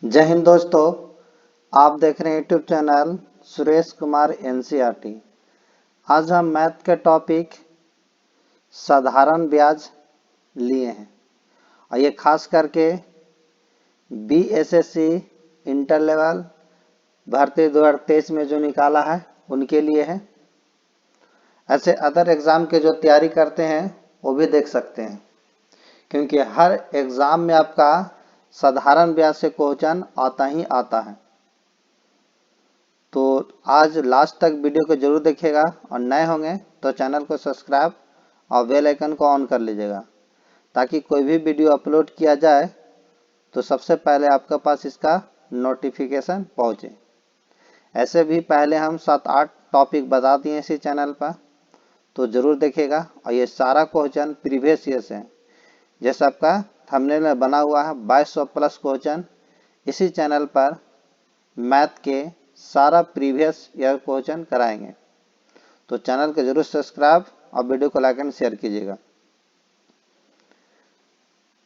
जय हिंद दोस्तों। आप देख रहे हैं YouTube channel Suresh Kumar NCERT. आज हम मैथ के टॉपिक साधारण ब्याज लिए हैं और ये खास करके बीएसएससी इंटर लेवल भर्ती 2023 में जो निकाला है उनके लिए है। ऐसे अदर एग्ज़ाम के जो तैयारी करते हैं वो भी देख सकते हैं, क्योंकि हर एग्ज़ाम में आपका साधारण ब्याज से क्वेश्चन आता ही आता है। तो आज लास्ट तक वीडियो को जरूर देखिएगा और नए होंगे तो चैनल को सब्सक्राइब और बेल आइकन को ऑन कर लीजिएगा, ताकि कोई भी वीडियो अपलोड किया जाए तो सबसे पहले आपके पास इसका नोटिफिकेशन पहुंचे। ऐसे भी पहले हम 7-8 टॉपिक बता दिए इसी चैनल पर, तो ज़रूर देखिएगा। और ये सारा क्वेश्चन प्रीवियस ईयर से है, जैसे आपका थंबनेल में बना हुआ है 2200 प्लस क्वेश्चन इसी चैनल पर मैथ के सारा प्रीवियस ईयर क्वेश्चन कराएंगे। तो चैनल को जरूर सब्सक्राइब और वीडियो को लाइक एंड शेयर कीजिएगा।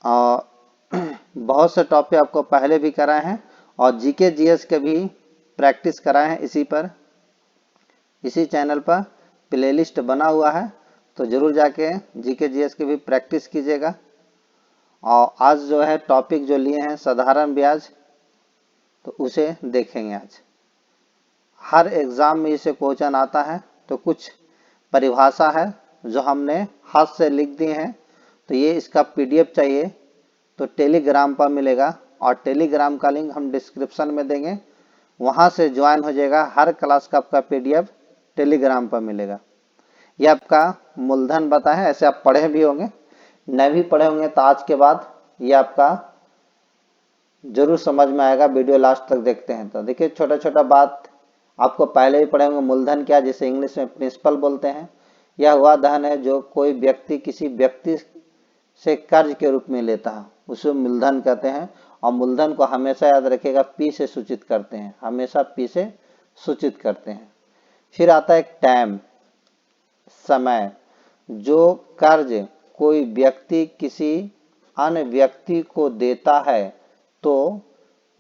और बहुत से टॉपिक आपको पहले भी कराए हैं और जीके जीएस के भी प्रैक्टिस कराए हैं इसी चैनल पर प्लेलिस्ट बना हुआ है, तो जरूर जाके जीके जीएस की भी प्रैक्टिस कीजिएगा। और आज जो है टॉपिक जो लिए हैं साधारण ब्याज, तो उसे देखेंगे आज। हर एग्ज़ाम में इसे क्वेश्चन आता है, तो कुछ परिभाषा है जो हमने हाथ से लिख दी हैं। तो ये इसका पीडीएफ चाहिए तो टेलीग्राम पर मिलेगा, और टेलीग्राम का लिंक हम डिस्क्रिप्शन में देंगे, वहाँ से ज्वाइन हो जाएगा। हर क्लास का आपका पीडीएफ टेलीग्राम पर मिलेगा। ये आपका मूलधन बता है, ऐसे आप पढ़े भी होंगे, नहीं भी पढ़े होंगे तो आज के बाद ये आपका जरूर समझ में आएगा। वीडियो लास्ट तक देखते हैं तो देखिए, छोटा छोटा बात आपको पहले ही पढ़े होंगे। मूलधन क्या, जिसे इंग्लिश में प्रिंसिपल बोलते हैं, यह वह धन है जो कोई व्यक्ति किसी व्यक्ति से कर्ज के रूप में लेता है, उसे मूलधन कहते हैं। और मूलधन को हमेशा याद रखिएगा पी से सूचित करते हैं, हमेशा पी से सूचित करते हैं। फिर आता है टाइम, समय। जो कर्ज कोई व्यक्ति किसी अन्य व्यक्ति को देता है तो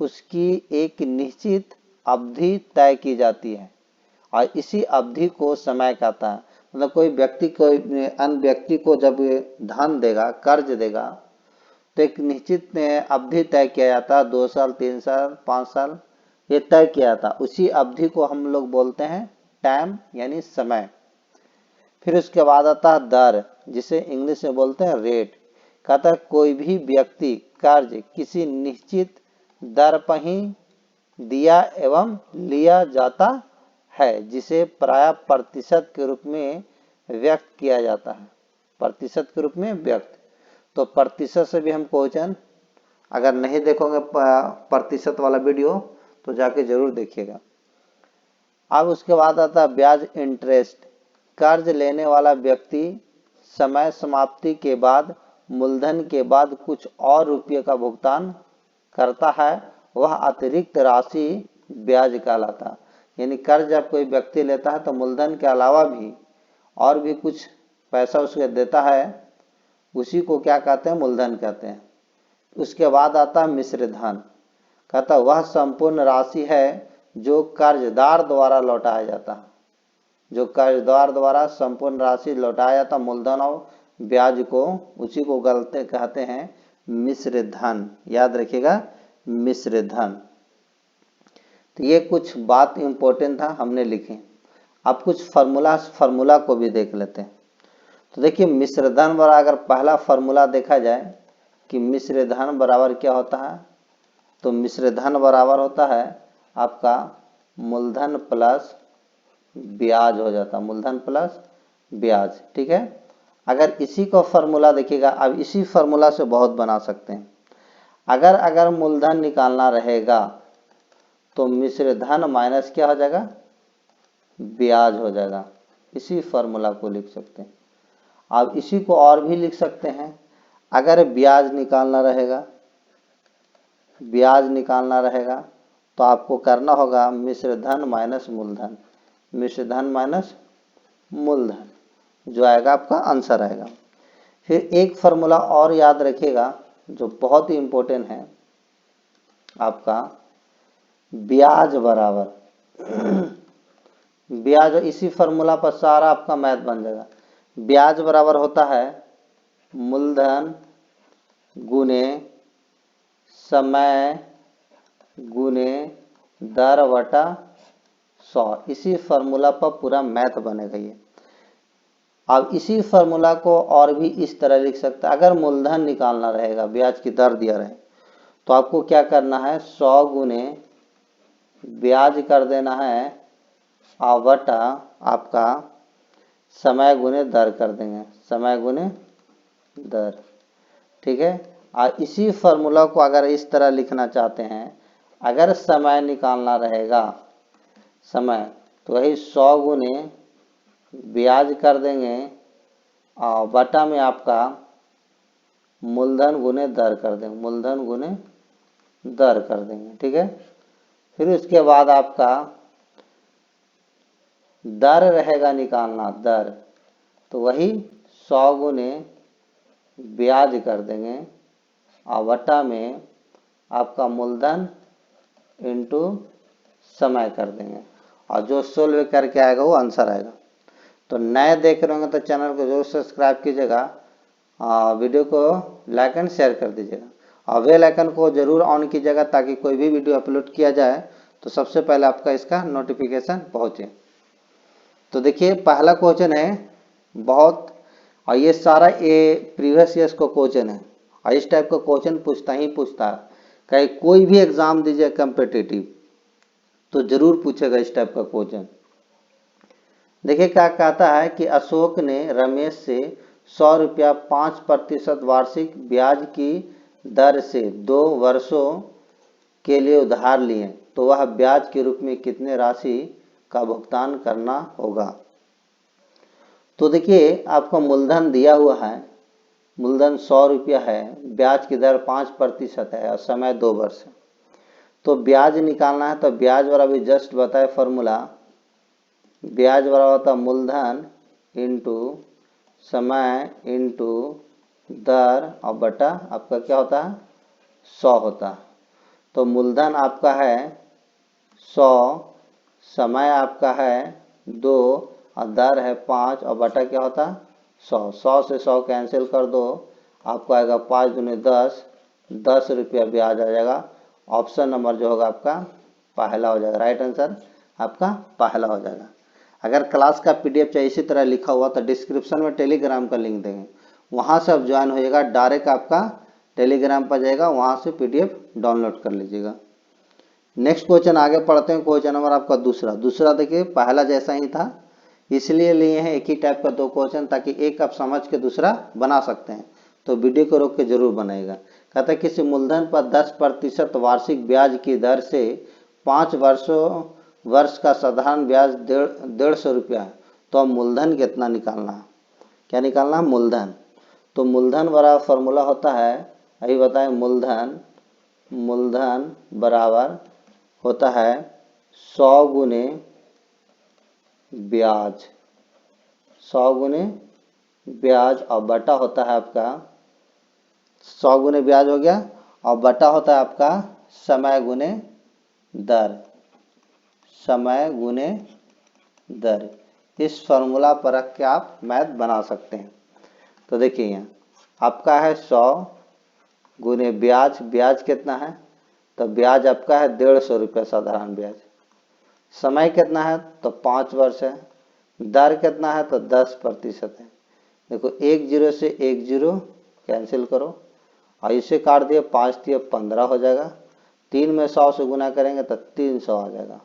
उसकी एक निश्चित अवधि तय की जाती है और इसी अवधि को समय कहता है। मतलब कोई व्यक्ति कोई अन्य व्यक्ति को जब धन देगा, कर्ज देगा, तो एक निश्चित अवधि तय किया जाता है, 2 साल 3 साल 5 साल ये तय किया जाता है। उसी अवधि को हम लोग बोलते हैं टाइम, यानी समय। फिर उसके बाद आता है दर, जिसे इंग्लिश में बोलते हैं रेट। कहता है कोई भी व्यक्ति कर्ज किसी निश्चित दर पर ही दिया एवं लिया जाता है, जिसे प्राय प्रतिशत के रूप में व्यक्त किया जाता है। प्रतिशत के रूप में व्यक्त, तो प्रतिशत से भी हम क्वेश्चन, अगर नहीं देखोगे प्रतिशत वाला वीडियो तो जाके जरूर देखिएगा। अब उसके बाद आता है ब्याज, इंटरेस्ट। कर्ज लेने वाला व्यक्ति समय समाप्ति के बाद मूलधन के बाद कुछ और रुपये का भुगतान करता है, वह अतिरिक्त राशि ब्याज कहलाता है। यानी कर्ज जब कोई व्यक्ति लेता है तो मूलधन के अलावा भी और भी कुछ पैसा उसके देता है, उसी को क्या कहते हैं, मूलधन कहते हैं। उसके बाद आता है मिश्र धन। कहता वह संपूर्ण राशि है जो कर्जदार द्वारा लौटाया जाता है। जो कर्जदार द्वारा संपूर्ण राशि लौटाया जाता, मूलधन और ब्याज को, उसी को गलते कहते हैं मिश्र धन। याद रखिएगा, मिश्र धन। तो ये कुछ बात इंपॉर्टेंट था हमने लिखी। अब कुछ फार्मूला को भी देख लेते हैं। तो देखिए, मिश्र धन बराबर, अगर पहला फार्मूला देखा जाए कि मिश्र धन बराबर क्या होता है, तो मिश्र धन बराबर होता है आपका मूलधन प्लस ब्याज हो जाता है, मूलधन प्लस ब्याज। ठीक है। अगर इसी को फार्मूला देखिएगा, अब इसी फार्मूला से बहुत बना सकते हैं। अगर मूलधन निकालना रहेगा तो मिश्र धन माइनस क्या हो जाएगा, ब्याज हो जाएगा। इसी फार्मूला को लिख सकते हैं। अब इसी को और भी लिख सकते हैं। अगर ब्याज निकालना रहेगा तो आपको करना होगा मिश्र धन माइनस मूलधन, मिश्र धन माइनस मूलधन, जो आएगा आपका आंसर आएगा। फिर एक फार्मूला और याद रखिएगा जो बहुत ही इंपॉर्टेंट है, आपका ब्याज बराबर ब्याज, इसी फॉर्मूला पर सारा आपका मैथ बन जाएगा। ब्याज बराबर होता है मूलधन गुने समय गुने दर बटा 100। इसी फॉर्मूला पर पूरा मैथ बनेगा ये। अब इसी फॉर्मूला को और भी इस तरह लिख सकते हैं। अगर मूलधन निकालना रहेगा, ब्याज की दर दिया रहे, तो आपको क्या करना है, 100 गुने ब्याज कर देना है बटा आपका समय गुने दर कर देंगे, समय गुने दर। ठीक है। और इसी फॉर्मूला को अगर इस तरह लिखना चाहते हैं, अगर समय निकालना रहेगा समय, तो वही 100 गुने ब्याज कर देंगे और बटा में आपका मूलधन गुने दर कर देंगे, मूलधन गुने दर कर देंगे। ठीक है। फिर उसके बाद आपका दर रहेगा निकालना, दर, तो वही 100 गुने ब्याज कर देंगे और बटा में आपका मूलधन इंटू समय कर देंगे, और जो सोल्व करके आएगा वो आंसर आएगा। तो नए देख रहे होंगे तो चैनल को जरूर सब्सक्राइब कीजिएगा, वीडियो को लाइक एंड शेयर कर दीजिएगा, और बेल आइकन को जरूर ऑन कीजिएगा ताकि कोई भी वीडियो अपलोड किया जाए तो सबसे पहले आपका इसका नोटिफिकेशन पहुंचे। तो देखिए पहला क्वेश्चन है बहुत, और ये सारा ये प्रीवियस ईयर्स का क्वेश्चन है, और इस टाइप का क्वेश्चन पूछता ही पूछता है। कहीं कोई भी एग्जाम दीजिए कम्पिटिटिव तो जरूर पूछेगा इस टाइप का क्वेश्चन। देखिए क्या कहता है कि अशोक ने रमेश से 100 रुपया 5% वार्षिक ब्याज की दर से 2 वर्षों के लिए उधार लिए, तो वह ब्याज के रूप में कितने राशि का भुगतान करना होगा। तो देखिए आपका मूलधन दिया हुआ है, मूलधन 100 रुपया है, ब्याज की दर 5% है और समय 2 वर्ष है। तो ब्याज निकालना है, तो ब्याज बराबर जस्ट बताए फॉर्मूला, ब्याज बराबर होता मूलधन इंटू समय इंटू दर और बटा आपका क्या होता है 100 होता है। तो मूलधन आपका है 100, समय आपका है 2 और दर है 5 और बटा क्या होता है 100। 100 से 100 कैंसिल कर दो, आपको आएगा 5 दूनी 10, 10 रुपया ब्याज आ जाएगा। ऑप्शन नंबर जो होगा आपका पहला हो जाएगा, राइट आंसर आपका पहला हो जाएगा। अगर क्लास का पीडीएफ चाहिए इसी तरह लिखा हुआ तो डिस्क्रिप्शन में टेलीग्राम का लिंक देंगे, वहाँ से आप ज्वाइन होइएगा, डायरेक्ट आपका टेलीग्राम पर जाएगा, वहाँ से पीडीएफ डाउनलोड कर लीजिएगा। नेक्स्ट क्वेश्चन आगे पढ़ते हैं। क्वेश्चन नंबर आपका दूसरा देखिए पहला जैसा ही था, इसलिए लिए हैं एक ही टाइप का 2 क्वेश्चन, ताकि एक आप समझ के दूसरा बना सकते हैं। तो वीडियो को रोक के जरूर बनाएगा। कहता है किसी मूलधन पर 10% वार्षिक ब्याज की दर से 5 वर्ष का साधारण ब्याज 150 रुपया है, तो अब मूलधन कितना निकालना है, क्या निकालना है मूलधन। तो मूलधन बराबर फॉर्मूला होता है, अभी बताएं, मूलधन बराबर होता है 100 गुने ब्याज, 100 गुने ब्याज और बटा होता है आपका 100 गुने ब्याज हो गया, और बटा होता है आपका समय गुने दर, समय गुने दर। इस फॉर्मूला पर रख के आप मैथ बना सकते हैं। तो देखिए यहाँ आपका है 100 गुने ब्याज, ब्याज कितना है, तो ब्याज आपका है 150 रुपया साधारण ब्याज। समय कितना है, तो 5 वर्ष है। दर कितना है, तो 10% है। देखो 1 0 से 1 0 कैंसिल करो, और इसे काट दिए, 5 दिए 15 हो जाएगा। 3 में 100 से गुना करेंगे तो 300 आ जाएगा,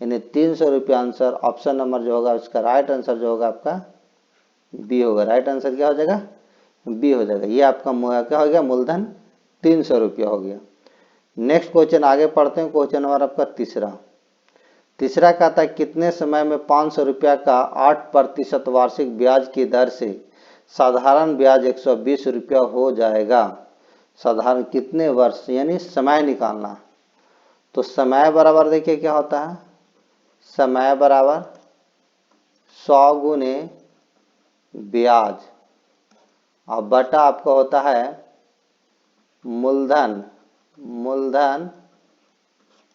यानी 300 रुपया आंसर। ऑप्शन नंबर जो होगा उसका राइट आंसर जो होगा आपका बी होगा। राइट आंसर क्या हो जाएगा, बी हो जाएगा। ये आपका क्या हो गया, मूलधन 300 रुपया हो गया। नेक्स्ट क्वेश्चन आगे पढ़ते हैं। क्वेश्चन नंबर आपका तीसरा कहता है कितने समय में 500 रुपया का 8% वार्षिक ब्याज की दर से साधारण ब्याज 120 रुपया हो जाएगा। साधारण कितने वर्ष, यानी समय निकालना। तो समय बराबर देखिए क्या होता है, समय बराबर 100 गुने ब्याज और बटा आपका होता है मूलधन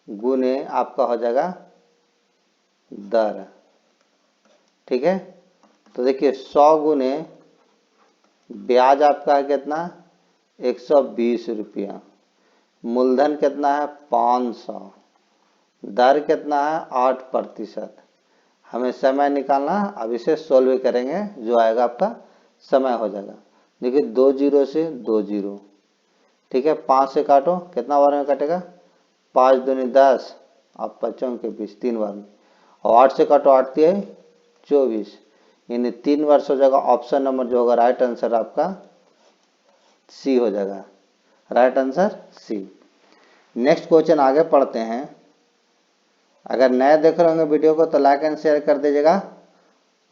गुने आपका हो जाएगा दर। ठीक है, तो देखिए 100 गुने ब्याज आपका है कितना 120 रुपया, मूलधन कितना है 500, दर कितना है 8%। हमें समय निकालना, अब इसे सोल्व करेंगे, जो आएगा आपका समय हो जाएगा। देखिए 2 जीरो से 2 जीरो, ठीक है, 5 से काटो, कितना बार में कटेगा 5 दूनी 10 और 5 के 20, 3 बार में, और 8 से काटो 8 तिहाई 24, यानी 3 वर्ष हो जाएगा। ऑप्शन नंबर जो होगा राइट आंसर आपका सी हो जाएगा, right answer C. Next question आगे पढ़ते हैं। अगर नए देख रहे होंगे वीडियो को तो लाइक एंड शेयर कर दीजिएगा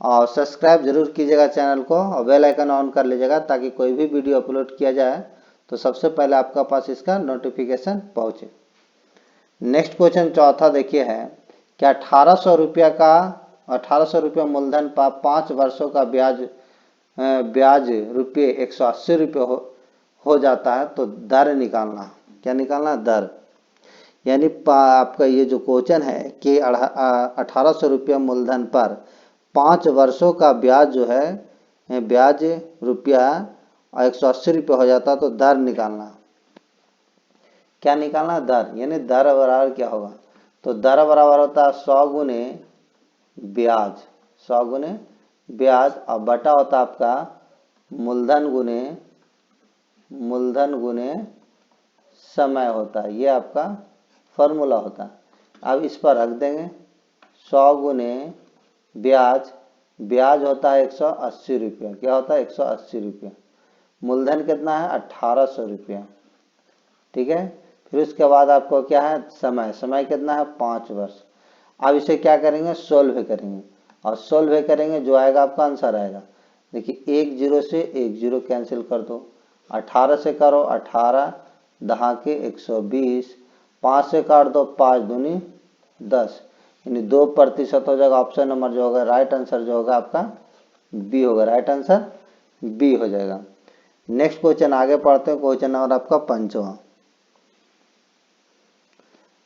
और सब्सक्राइब जरूर कीजिएगा चैनल को, और बेल आइकन ऑन कर लीजिएगा ताकि कोई भी वीडियो अपलोड किया जाए तो सबसे पहले आपका पास इसका नोटिफिकेशन पहुंचे। नेक्स्ट क्वेश्चन चौथा देखिए है कि 1800 रुपया का 1800 रुपया मूलधन पर 5 वर्षों का ब्याज रुपये 180 रुपये हो जाता है, तो दर निकालना। क्या निकालना, दर। यानी आपका ये जो क्वेश्चन है कि 1800 रुपया मूलधन पर 5 वर्षों का ब्याज जो है ब्याज रुपया 180 रुपये हो जाता है, तो दर निकालना। क्या निकालना, दर। यानी दर बराबर क्या होगा, तो दर बराबर होता है 100 गुने ब्याज, 100 गुने ब्याज, और बटा होता है आपका मूलधन गुने समय होता है। ये आपका फॉर्मूला होता है। अब इस पर रख देंगे 100 गुने ब्याज होता है 180 रुपया। क्या होता है 180 रुपया। मूलधन कितना है 1800 रुपया। ठीक है, फिर उसके बाद आपको क्या है समय कितना है 5 वर्ष। अब इसे क्या करेंगे, सोल्व करेंगे, और सोल्व करेंगे जो आएगा आपका आंसर आएगा। देखिए 1 जीरो से 1 जीरो कैंसिल कर दो, 18 से करो 18 दहा के 120, 5 से काट दो 5 दूनी 10, यानी 2% हो जाएगा। ऑप्शन नंबर जो होगा राइट आंसर जो होगा आपका बी होगा, राइट आंसर बी हो जाएगा। नेक्स्ट क्वेश्चन आगे पढ़ते हैं। क्वेश्चन नंबर आपका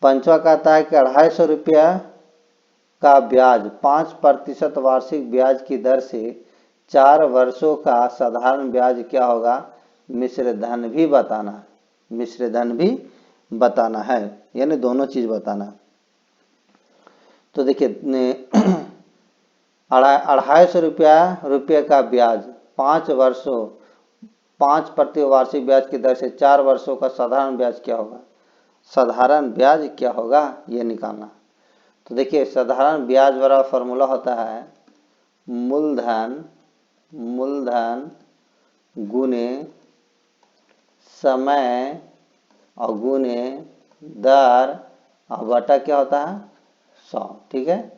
पंचवा कहता है कि 250 रुपया का ब्याज 5% वार्षिक ब्याज की दर से 4 वर्षों का साधारण ब्याज क्या होगा, मिश्र धन भी बताना है, यानी दोनों चीज बताना। तो देखिए 250 रुपये का ब्याज 5 वर्षों 5% वार्षिक ब्याज की दर से 4 वर्षों का साधारण ब्याज क्या होगा, ये निकालना। तो देखिए साधारण ब्याज वाला फॉर्मूला होता है मूलधन गुने समय और गुने दर और बटा क्या होता है 100। ठीक है,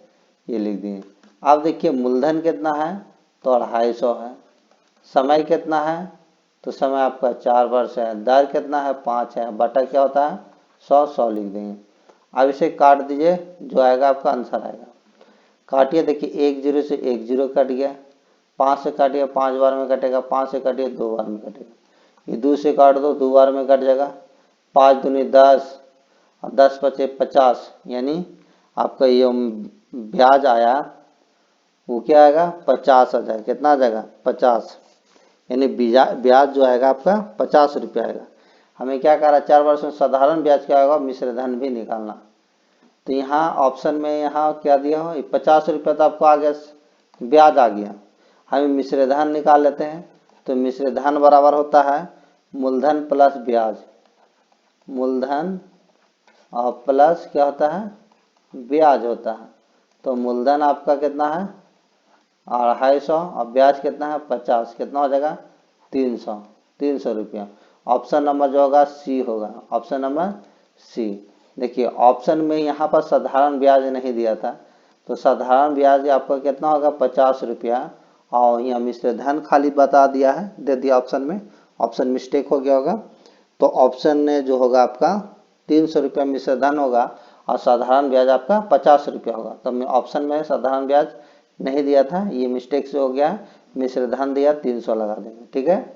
ये लिख दिए। अब देखिए मूलधन कितना है तो 250 है, समय कितना है तो समय आपका 4 वर्ष है, दर कितना है 5 है, बटा क्या होता है 100 लिख देंगे। अब इसे काट दीजिए, जो आएगा आपका आंसर आएगा। काटिए, देखिए 1 जीरो से 1 जीरो कट गया, 5 से काटिए 5 बार में कटेगा, 5 से काटिए 2 बार में कटेगा, ये 2 से काट दो 2 बार में कट जाएगा, 5 दूनी 10 और 10 बचे 50, यानी आपका ये ब्याज आया वो क्या आएगा 50 आ जाएगा। कितना आ जाएगा 50, यानी ब्याज जो आएगा आपका 50 रुपया आएगा। हमें क्या कह रहा है 4 वर्ष में साधारण ब्याज क्या होगा, मिश्र धन भी निकालना। तो यहाँ ऑप्शन में यहाँ क्या दिया हो 50 रुपया, तो आपको आ गया ब्याज आ गया। हमें मिश्र धन निकाल लेते हैं, तो मिश्र धन बराबर होता है मूलधन प्लस ब्याज, मूलधन और प्लस क्या होता है ब्याज होता है। तो मूलधन आपका कितना है 250 और ब्याज कितना है 50, कितना हो जाएगा 300 रुपया। ऑप्शन नंबर जो होगा सी होगा, ऑप्शन नंबर सी। देखिए ऑप्शन में यहाँ पर साधारण ब्याज नहीं दिया था, तो साधारण ब्याज आपका कितना होगा 50 रुपया, और यहाँ मिश्र धन खाली बता दिया है, दे दिया ऑप्शन में, ऑप्शन मिस्टेक हो गया होगा। तो ऑप्शन में जो होगा आपका 300 रुपया मिश्र धन होगा और साधारण ब्याज आपका 50 रुपया होगा। तो ऑप्शन में साधारण ब्याज नहीं दिया था, ये मिस्टेक से हो गया, मिश्र धन दिया 300 लगा देंगे। ठीक है,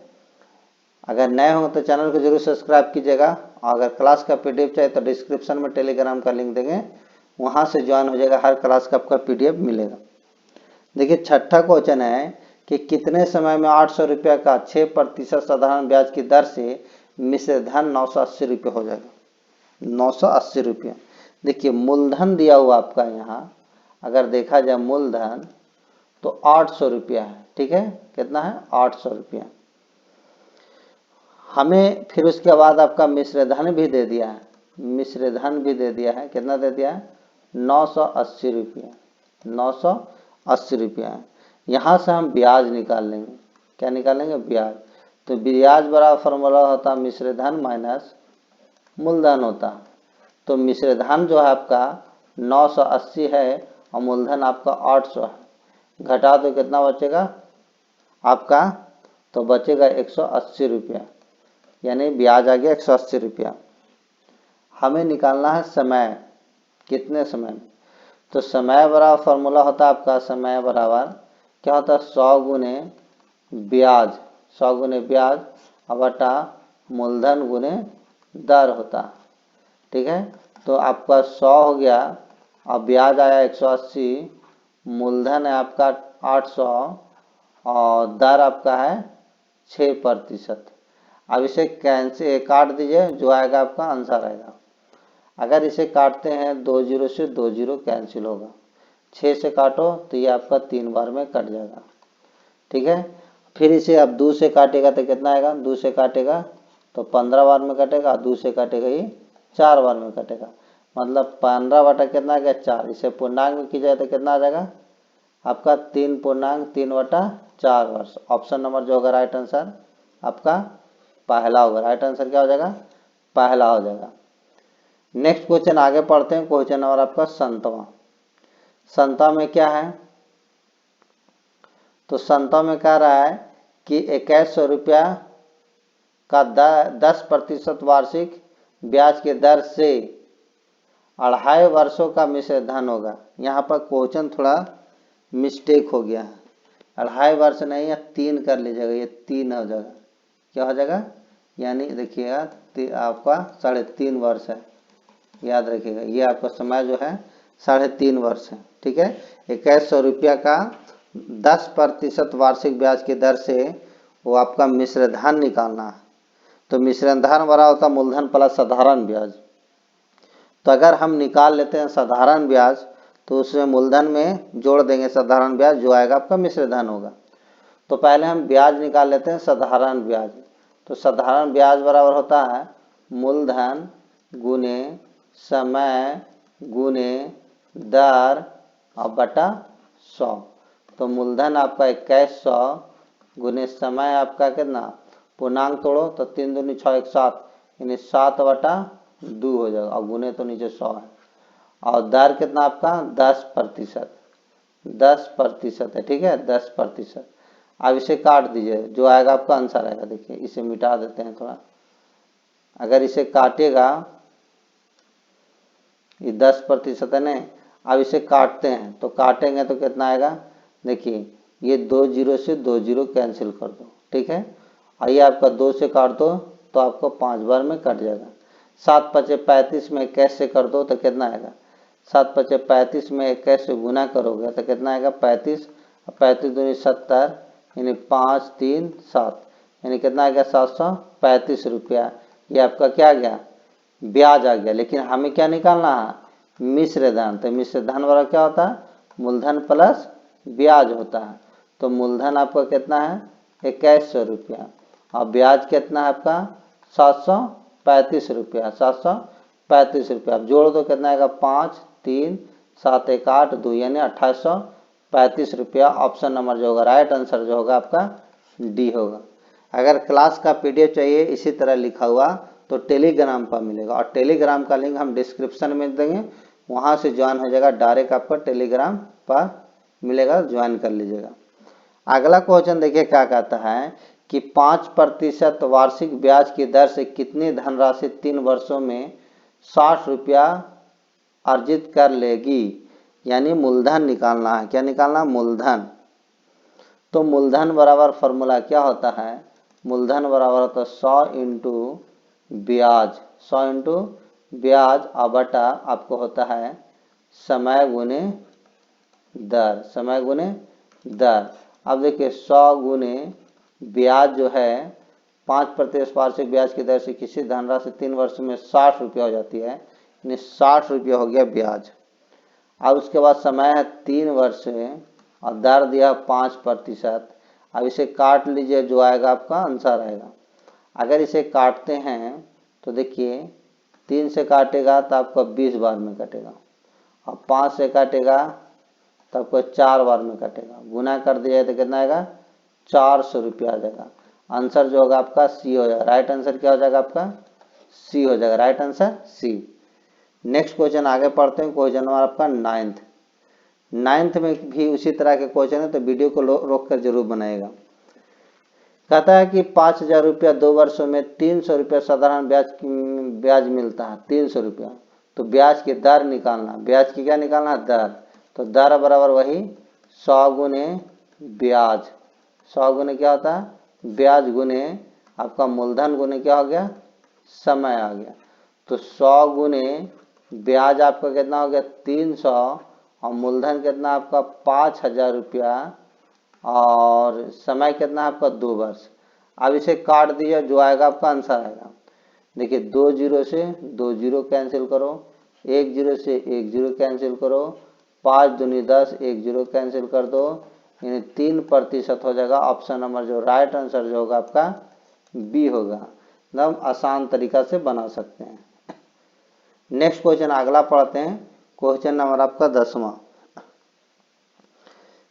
अगर नए हो तो चैनल को जरूर सब्सक्राइब कीजिएगा अगर क्लास का पीडीएफ चाहिए तो डिस्क्रिप्शन में टेलीग्राम का लिंक देंगे, वहां से ज्वाइन हो जाएगा, हर क्लास का आपका पीडीएफ मिलेगा। देखिए छठा क्वेश्चन है कि कितने समय में 800 रुपया का 6% साधारण ब्याज की दर से मिश्र धन 980 रुपये हो जाएगा। 980 रुपये। देखिए मूलधन दिया हुआ आपका यहाँ अगर देखा जाए मूलधन तो 800 रुपया है, ठीक है, कितना है 800 रुपया। हमें फिर उसके बाद आपका मिश्र धन भी दे दिया है, मिश्र धन भी दे दिया है, कितना दे दिया है 980 रुपया, 980 रुपया है। यहाँ से हम ब्याज निकाल लेंगे, क्या निकालेंगे ब्याज। तो ब्याज बराबर फॉर्मूला होता मिश्र धन माइनस मूलधन होता। तो मिश्र धन जो है आपका 980 है और मूलधन आपका 800 है, घटा तो कितना बचेगा आपका, तो बचेगा 180 रुपया, यानी ब्याज आ गया 180 रुपया। हमें निकालना है समय, कितने समय में। तो समय बराबर फॉर्मूला होता है आपका समय बराबर क्या होता है 100 गुने ब्याज, 100 गुने ब्याज बटा मूलधन गुने दर होता, ठीक है। तो आपका 100 हो गया और ब्याज आया 180, मूलधन है आपका 800 और दर आपका है 6%। अब इसे कैंसिल काट दीजिए, जो आएगा आपका आंसर आएगा। अगर इसे काटते हैं 2 जीरो से 2 जीरो कैंसिल होगा, 6 से काटो तो ये आपका 3 बार में कट जाएगा, ठीक है। फिर इसे अब 2 से काटेगा तो कितना आएगा, 2 से काटेगा तो 15 बार में कटेगा, 2 से काटेगा ये 4 बार में कटेगा, मतलब 15 बटा कितना आ गया 4। इसे पूर्णांक में की जाए तो कितना आ जाएगा आपका 3.3 बटा 4 वर्ष। ऑप्शन नंबर जो होगा राइट आंसर आपका पहला होगा, राइट आंसर क्या हो जाएगा पहला हो जाएगा। नेक्स्ट क्वेश्चन आगे पढ़ते हैं, क्वेश्चन नंबर आपका 57। 57 में क्या है, तो 57 में कह रहा है कि 2100 रुपया का 10% वार्षिक ब्याज की दर से 2.5 वर्षों का मिश्र धन होगा। यहाँ पर क्वेश्चन थोड़ा मिस्टेक हो गया है, 2.5 वर्ष नहीं है 3 कर लीजिएगा, ये 3 हो जाएगा, क्या हो जाएगा, यानी देखिएगा आपका 3.5 वर्ष है, याद रखिएगा ये आपका समय जो है 3.5 वर्ष है, ठीक है। 2100 रुपया का 10% वार्षिक ब्याज की दर से वो आपका मिश्र धन निकालना है। तो मिश्र धन बड़ा होता मूलधन प्लस साधारण ब्याज। तो अगर हम निकाल लेते हैं साधारण ब्याज तो उसमें मूलधन में जोड़ देंगे साधारण ब्याज, जो आएगा आपका मिश्र धन होगा। तो पहले हम ब्याज निकाल लेते हैं साधारण ब्याज। तो साधारण ब्याज बराबर होता है मूलधन गुने समय गुने दर और बटा 100। तो मूलधन आपका 2100 गुने समय आपका कितना, पूर्णांक तोड़ो तो 3 दूनी 6 1 7, यानी 7 बटा 2 हो जाएगा, और गुने तो नीचे 100 है, और दर कितना आपका 10%, 10% है, ठीक है 10%। अब इसे काट दीजिए, जो आएगा आपका आंसर आएगा। देखिए इसे मिटा देते हैं थोड़ा, अगर इसे काटेगा ये 10% है ना, अब इसे काटते हैं तो काटेंगे तो कितना आएगा, देखिए ये 2 जीरो से 2 जीरो कैंसिल कर दो, ठीक है। और ये आपका 2 से काट दो तो आपको 5 बार में कट जाएगा। 7 पचे 35 में 21 से कर दो तो कितना आएगा, 7 पचे 35 में 21 से गुना करोगे तो कितना आएगा 35, 35 दूनी 70, यानी 5 3 7, यानी कितना आ गया 735 रुपया। ये आपका क्या आ गया ब्याज आ गया। लेकिन हमें क्या निकालना है मिश्र धन। तो मिश्र धन वाला क्या होता है मूलधन प्लस ब्याज होता है। तो मूलधन आपका कितना है 2100 रुपया और ब्याज कितना है आपका 735 रुपया, 735 रुपया। अब जोड़ दो कितना आएगा 5 3 7 1 8 2, यानी 2835 रुपया। ऑप्शन नंबर जो होगा राइट आंसर जो होगा आपका डी होगा। अगर क्लास का पीडीएफ चाहिए इसी तरह लिखा हुआ तो टेलीग्राम पर मिलेगा, और टेलीग्राम का लिंक हम डिस्क्रिप्शन में देंगे, वहां से ज्वाइन हो जाएगा, डायरेक्ट आपको टेलीग्राम पर मिलेगा, ज्वाइन कर लीजिएगा। अगला क्वेश्चन देखिए क्या कहता है कि 5% वार्षिक ब्याज की दर से कितनी धनराशि 3 वर्षों में 60 रुपया अर्जित कर लेगी, यानी मूलधन निकालना है। क्या निकालना मूलधन। तो मूलधन बराबर फॉर्मूला क्या होता है, मूलधन बराबर होता है 100 इंटू ब्याज, 100 इंटू ब्याज और बटा आपको होता है समय गुने दर, समय गुने दर। अब देखिए 100 गुने ब्याज जो है 5% वार्षिक ब्याज की दर से किसी धनराशि 3 वर्ष में 60 रुपया हो जाती है, यानी 60 रुपया हो गया ब्याज। अब उसके बाद समय है 3 वर्ष और दर दिया 5%। अब इसे काट लीजिए, जो आएगा आपका आंसर आएगा। अगर इसे काटते हैं तो देखिए 3 से काटेगा तो आपको 20 बार में कटेगा और 5 से काटेगा तो आपको 4 बार में कटेगा। गुना कर दिया तो कितना आएगा 400 रुपया आ जाएगा। आंसर जो होगा आपका सी हो जाएगा। राइट आंसर क्या हो जाएगा आपका सी हो जाएगा। Right answer C. Next question आगे पढ़ते हैं। क्वेश्चन नंबर आपका 9th में भी उसी तरह के क्वेश्चन है, तो वीडियो को रोक कर जरूर बनाएगा। कहता है कि 5,000 रुपया 2 वर्षों में 300 रुपया साधारण ब्याज मिलता है, 300 रुपया। तो ब्याज की दर निकालना, ब्याज की क्या निकालना दर। तो दर बराबर वही 100 गुने ब्याज, 100 गुने क्या होता है ब्याज गुने आपका मूलधन गुने क्या हो गया समय आ गया। तो 100 गुने ब्याज आपका कितना हो गया 300 और मूलधन कितना आपका 5,000 रुपया और समय कितना आपका 2 वर्ष। अब इसे काट दीजिए, जो आएगा आपका आंसर आएगा। देखिए 2 जीरो से 2 जीरो कैंसिल करो, 1 जीरो से 1 जीरो कैंसिल करो, 5 दूनी 10, 1 जीरो कैंसिल कर दो, यानी 3% हो जाएगा। ऑप्शन नंबर जो राइट आंसर जो होगा आपका बी होगा। एकदम आसान तरीका से बना सकते हैं। नेक्स्ट क्वेश्चन अगला पढ़ते हैं। क्वेश्चन नंबर आपका 10वां।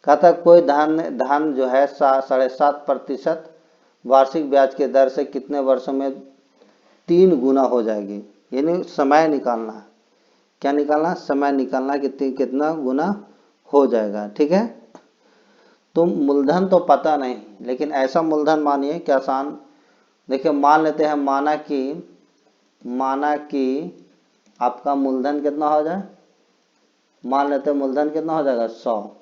कहता कोई धन जो है 7.5% वार्षिक ब्याज के दर से कितने वर्षों में 3 गुना हो जाएगी, यानी समय निकालना है। क्या निकालना समय निकालना कितना गुना हो जाएगा। ठीक है, तो मूलधन तो पता नहीं, लेकिन ऐसा मूलधन मानिए कि आसान। देखिए मान लेते हैं माना कि आपका मूलधन कितना हो जाए, मान लेते हैं मूलधन कितना हो जाएगा 100।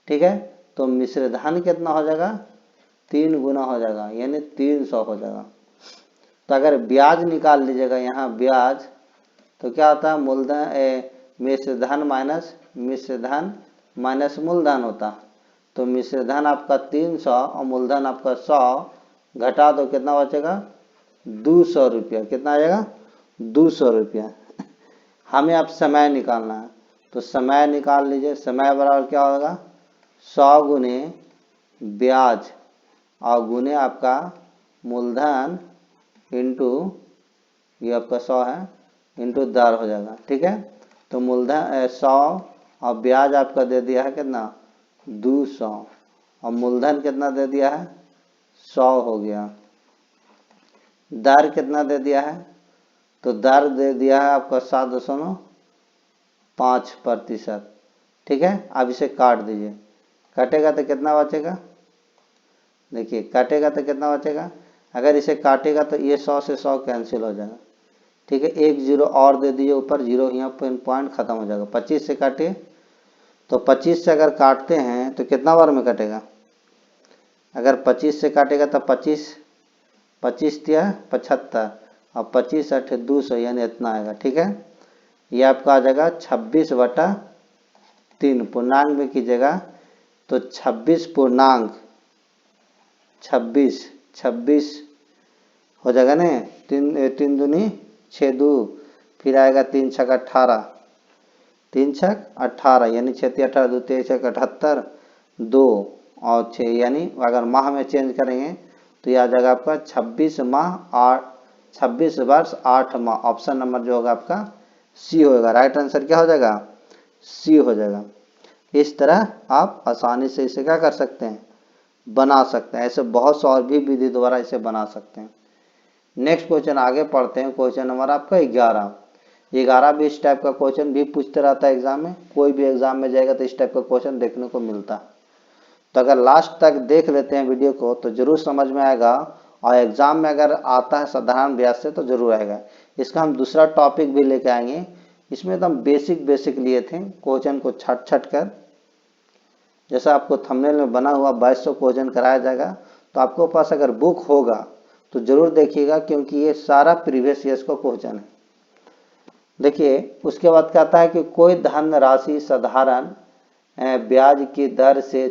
ठीक है, तो मिश्र धन कितना हो जाएगा 3 गुना हो जाएगा, यानी 300 हो जाएगा। तो अगर ब्याज निकाल लीजिएगा यहाँ ब्याज, तो क्या होता है मूलधन मिश्र धन माइनस मूलधन होता। तो मिश्र धन आपका 300 और मूलधन आपका 100 घटा दो, कितना बचेगा 200 रुपया। कितना आ जाएगा 200 रुपया। हमें अब समय निकालना है, तो समय निकाल लीजिए। समय बराबर क्या होगा 100 गुने ब्याज और गुने आपका मूलधन इंटू ये आपका 100 है इंटू दर हो जाएगा। ठीक है, तो मूलधन 100 और ब्याज आपका दे दिया है कितना 200 और मूलधन कितना दे दिया है 100 हो गया। दर कितना दे दिया है, तो दर दे दिया है आपका 7.5%। ठीक है, अब इसे काट दीजिए, काटेगा तो कितना बचेगा। देखिए काटेगा तो कितना बचेगा, अगर इसे काटेगा तो ये 100 से 100 कैंसिल हो जाएगा। ठीक है, 1 जीरो और दे दीजिए ऊपर, जीरो यहाँ पॉइंट खत्म हो जाएगा। 25 से काटे तो 25 से अगर काटते हैं तो कितना बार में कटेगा। अगर 25 से काटेगा तो 25 दिया 75 और 25 8 200, यानी इतना आएगा। ठीक है, ये आपका आ जाएगा 26/3। पूर्णांक में कीजिएगा तो 26 हो जाएगा ना। 3 दूनी 6 2, फिर आएगा 3 छक 18, 3 छक 18, यानी 6 18 2 3 छक 78 2 और 6, यानी अगर माह में चेंज करेंगे तो यह आ जाएगा आपका 26 वर्ष 8 माह। ऑप्शन नंबर जो होगा आपका सी होगा। राइट आंसर क्या हो जाएगा सी हो जाएगा। इस तरह आप आसानी से इसे क्या कर सकते हैं बना सकते हैं। ऐसे बहुत से और भी विधि द्वारा इसे बना सकते हैं। नेक्स्ट क्वेश्चन आगे पढ़ते हैं। क्वेश्चन नंबर आपका 11 भी इस टाइप का क्वेश्चन भी पूछते रहता है एग्जाम में। कोई भी एग्जाम में जाएगा तो इस टाइप का क्वेश्चन देखने को मिलता है। तो अगर लास्ट तक देख लेते हैं वीडियो को तो जरूर समझ में आएगा, और एग्जाम में अगर आता है साधारण ब्याज से तो जरूर आएगा। इसका हम दूसरा टॉपिक भी लेके आएंगे। इसमें तो हम बेसिक लिए थे क्वेश्चन को छट कर, जैसा आपको थंबनेल में बना हुआ 2200 क्वेश्चन कराया जाएगा। तो आपको पास अगर बुक होगा तो जरूर देखिएगा, क्योंकि ये सारा प्रीवियस ईयर्स का क्वेश्चन है। देखिए उसके बाद कहता है कि कोई धन राशि साधारण ब्याज की दर से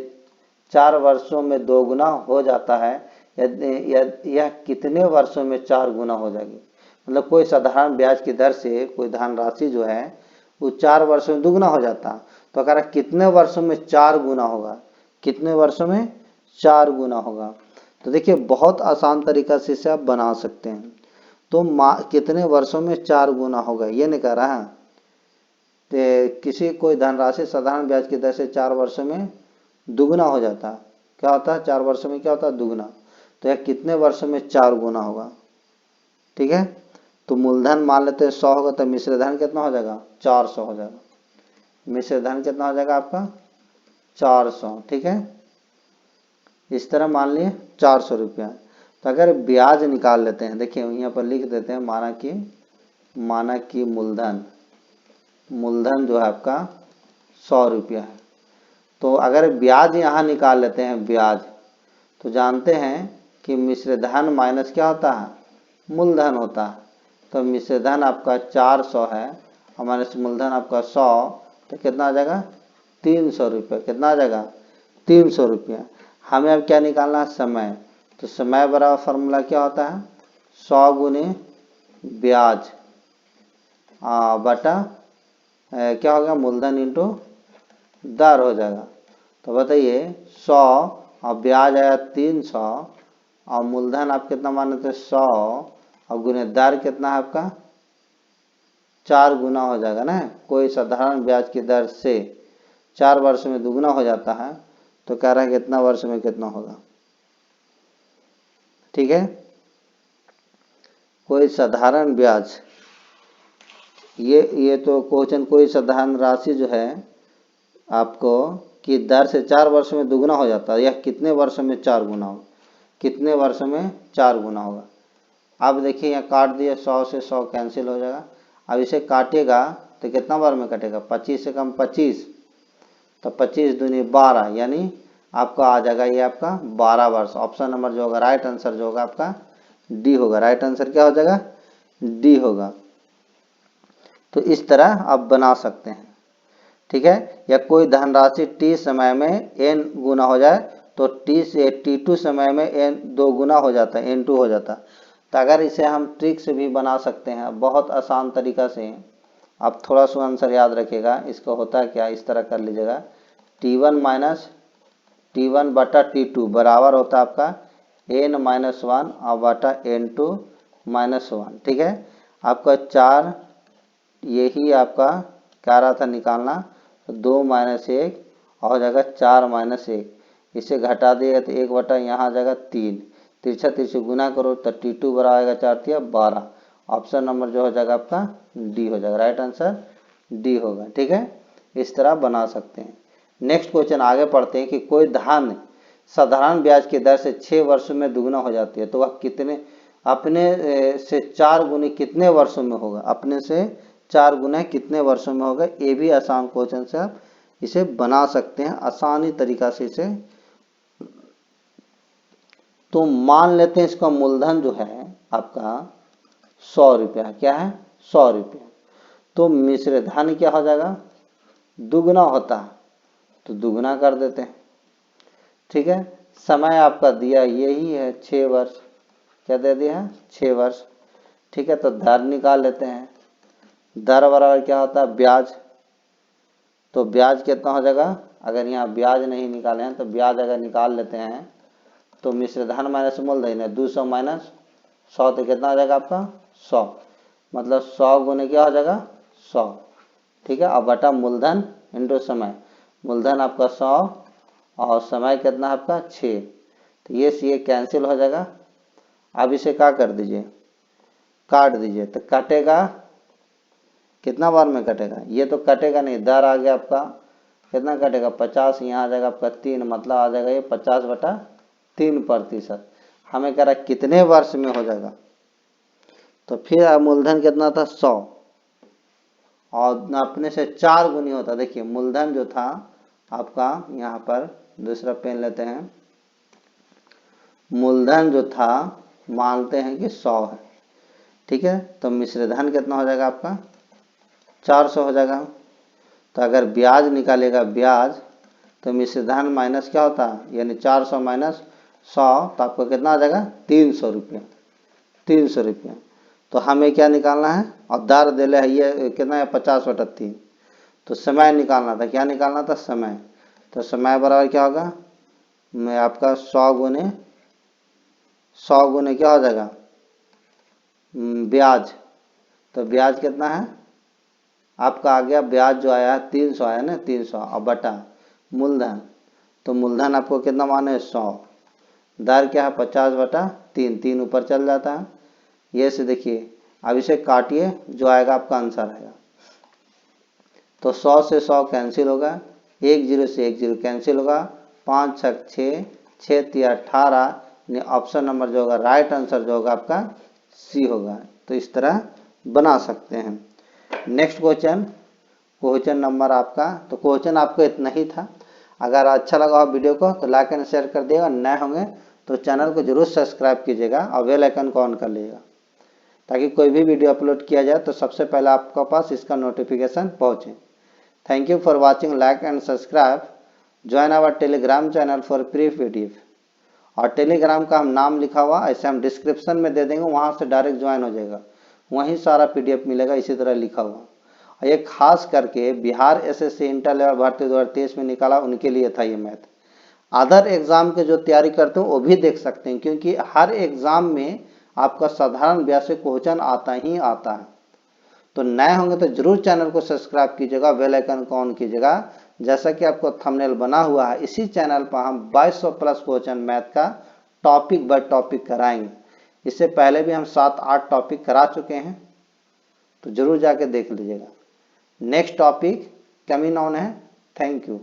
4 वर्षों में दोगुना हो जाता है, यह कितने वर्षों में 4 गुना हो जाएगी। मतलब कोई साधारण ब्याज की दर से कोई धन राशि जो है वो 4 वर्षों में दुगुना हो जाता, तो अगर कितने वर्षों में 4 गुना होगा, कितने वर्षों में 4 गुना होगा। तो देखिए बहुत आसान तरीका से इसे आप बना सकते हैं। तो कितने वर्षों में 4 गुना होगा ये नहीं कह रहा है। तो किसी कोई धनराशि साधारण ब्याज की दर से 4 वर्षों में दुगुना हो जाता है, क्या होता है 4 वर्षों में क्या होता है दुगुना, तो यह कितने वर्षों में 4 गुना होगा। ठीक है, तो मूलधन मान लेते हैं 100 होगा, तो मिश्र धन कितना हो जाएगा 400 हो जाएगा। मिश्र धन कितना हो जाएगा आपका 400। ठीक है, इस तरह मान लिए 400 रुपया। तो अगर ब्याज निकाल लेते हैं, देखिए यहाँ पर लिख देते हैं माना कि मूलधन जो है आपका 100 रुपया है। तो अगर ब्याज यहाँ निकाल लेते हैं ब्याज, तो जानते हैं कि मिश्र धन माइनस क्या होता है मूलधन होता है। तो मिश्र धन आपका 400 है और माइनस मूलधन आपका 100, तो कितना आ जाएगा 300 रुपया। कितना आ जाएगा 300 रुपया। हमें अब क्या निकालना है समय। तो समय बराबर फॉर्मूला क्या होता है 100 गुने ब्याज बटा क्या होगा मूलधन इंटू दर हो जाएगा। तो बताइए 100 और ब्याज आया 300 और मूलधन आप कितना माने थे 100 और गुने दर कितना है आपका 4 गुना हो जाएगा ना। कोई साधारण ब्याज की दर से 4 वर्ष में दुगुना हो जाता है, तो कह रहा है कितना वर्ष में कितना होगा। ठीक है, कोई साधारण ब्याज, ये तो क्वेश्चन कोई साधारण राशि जो है आपको कि दर से 4 वर्ष में दुगुना हो जाता है, यह कितने वर्षों में 4 गुना होगा, कितने वर्षों में 4 गुना होगा। अब देखिए यहाँ काट दिए 100 से 100 कैंसिल हो जाएगा। अब इसे काटेगा तो कितना बार में कटेगा 25 से कम 25, तो 25 दूनी 12, यानी आपका आ जाएगा ये आपका 12 वर्ष। ऑप्शन नंबर जो होगा राइट आंसर जो होगा आपका डी होगा। राइट आंसर क्या हो जाएगा डी होगा। तो इस तरह आप बना सकते हैं। ठीक है, या कोई धनराशि टी समय में एन गुना हो जाए, तो टी से T2 समय में एन 2 गुना हो जाता है, N2 हो जाता है। तो अगर इसे हम ट्रिक से भी बना सकते हैं बहुत आसान तरीका से। आप थोड़ा सा आंसर याद रखिएगा, इसका होता है क्या, इस तरह कर लीजिएगा T1 माइनस T1 बटा T2 बराबर होता है आपका N-1 और बटा N2 माइनस 1। ठीक है, आपका 4 यही आपका क्या रहा था निकालना, 2 माइनस 1 हो जाएगा 4 माइनस 1। इसे घटा दिएगा तो 1 बटा यहाँ आ जाएगा 3, तिरछा तिरछे गुना करो तो T2 बराबर आएगा 4 या 12। ऑप्शन नंबर जो हो जाएगा आपका डी हो जाएगा। राइट आंसर डी होगा। ठीक है, इस तरह बना सकते हैं। नेक्स्ट क्वेश्चन आगे पढ़ते हैं कि कोई धन साधारण ब्याज की दर से 6 वर्षों में दुगुना हो जाती है, तो वह कितने अपने से 4 गुने कितने वर्षों में होगा। अपने से 4 गुना कितने वर्षों में होगा। ये भी आसान क्वेश्चन से आप इसे बना सकते हैं आसानी तरीका से इसे। तो मान लेते हैं इसका मूलधन जो है आपका 100 रुपया, क्या है 100 रुपया। तो मिश्र धन क्या हो जाएगा दुगुना होता है, तो दुगुना कर देते हैं। ठीक है, समय आपका दिया यही है 6 वर्ष, क्या दे दिया है 6 वर्ष। ठीक है, तो दर निकाल लेते हैं। दर बराबर क्या होता है ब्याज, तो ब्याज कितना हो जाएगा, अगर यहाँ ब्याज नहीं निकाले हैं तो ब्याज अगर निकाल लेते हैं तो मिश्र धन माइनस मूलधन है 200 माइनस 100, तो कितना हो जाएगा आपका 100, मतलब 100 गुने क्या हो जाएगा 100। ठीक है, अब बटा मूलधन इंटू समय, मूलधन आपका 100 और समय कितना है आपका 6, तो ये कैंसिल हो जाएगा। अब इसे क्या कर दीजिए काट दीजिए, तो कटेगा कितना बार में कटेगा, ये तो कटेगा नहीं, दर आ गया आपका कितना कटेगा 50, यहाँ आ जाएगा आपका 3, मतलब आ जाएगा ये 50 बटा 3%। हमें कह रहा है कितने वर्ष में हो जाएगा, तो फिर मूलधन कितना था 100 और अपने से 4 गुनी होता। देखिए मूलधन जो था आपका, यहाँ पर दूसरा पेन लेते हैं, मूलधन जो था मानते हैं कि 100 है, ठीक है। तो मिश्र धन कितना हो जाएगा आपका 400 हो जाएगा। तो अगर ब्याज निकालेगा ब्याज, तो मिश्र धन माइनस क्या होता है, यानी 400 माइनस 100, तो आपको कितना आ जाएगा 300 रुपये, 300 रुपये। तो हमें क्या निकालना है, और दर दिले है ये कितना है 50/3। तो समय निकालना था, क्या निकालना था समय। तो समय बराबर क्या होगा, मैं आपका 100 गुने क्या हो जाएगा ब्याज। तो ब्याज कितना है आपका आ गया, ब्याज जो आया 300 आया ना, 300 और बटा मूलधन। तो मूलधन आपको कितना माने 100, दर क्या है 50/3, 3 ऊपर चल जाता है। ये से देखिए, अब इसे काटिए, जो आएगा आपका आंसर आएगा। तो 100 से 100 कैंसिल होगा, 1 0 से 1 0 कैंसिल होगा, 5 6 6, 6 3 18, ऑप्शन नंबर जो होगा राइट आंसर जो होगा आपका सी होगा। तो इस तरह बना सकते हैं। नेक्स्ट क्वेश्चन नंबर आपका, तो क्वेश्चन आपको इतना ही था। अगर अच्छा लगा हो वीडियो को तो लाइक एंड शेयर कर दिएगा, नए होंगे तो चैनल को जरूर सब्सक्राइब कीजिएगा और बेल आइकन को ऑन कर लीजिएगा, ताकि कोई भी वीडियो अपलोड किया जाए तो सबसे पहले आपके पास इसका नोटिफिकेशन पहुंचे। Thank you for watching, like and subscribe, join our Telegram channel for free PDF. और टेलीग्राम का हम नाम लिखा हुआ ऐसे हम डिस्क्रिप्शन में दे देंगे, वहाँ से डायरेक्ट ज्वाइन हो जाएगा, वहीं सारा पीडीएफ मिलेगा इसी तरह लिखा हुआ। और ये खास करके बिहार एसएससी इंटर लेवल भर्ती 2023 में निकाला, उनके लिए था ये मैथ। अदर एग्जाम के जो तैयारी करते हो वो भी देख सकते हैं, क्योंकि हर एग्जाम में आपका साधारण बेसिक क्वेश्चन आता ही आता है। तो नए होंगे तो जरूर चैनल को सब्सक्राइब कीजिएगा, बेल आइकन को ऑन कीजिएगा। जैसा कि आपको थंबनेल बना हुआ है, इसी चैनल पर हम 2200 प्लस क्वेश्चन मैथ का टॉपिक बाय टॉपिक कराएंगे। इससे पहले भी हम 7-8 टॉपिक करा चुके हैं, तो जरूर जाके देख लीजिएगा। नेक्स्ट टॉपिक कमिंग ऑन है। Thank you.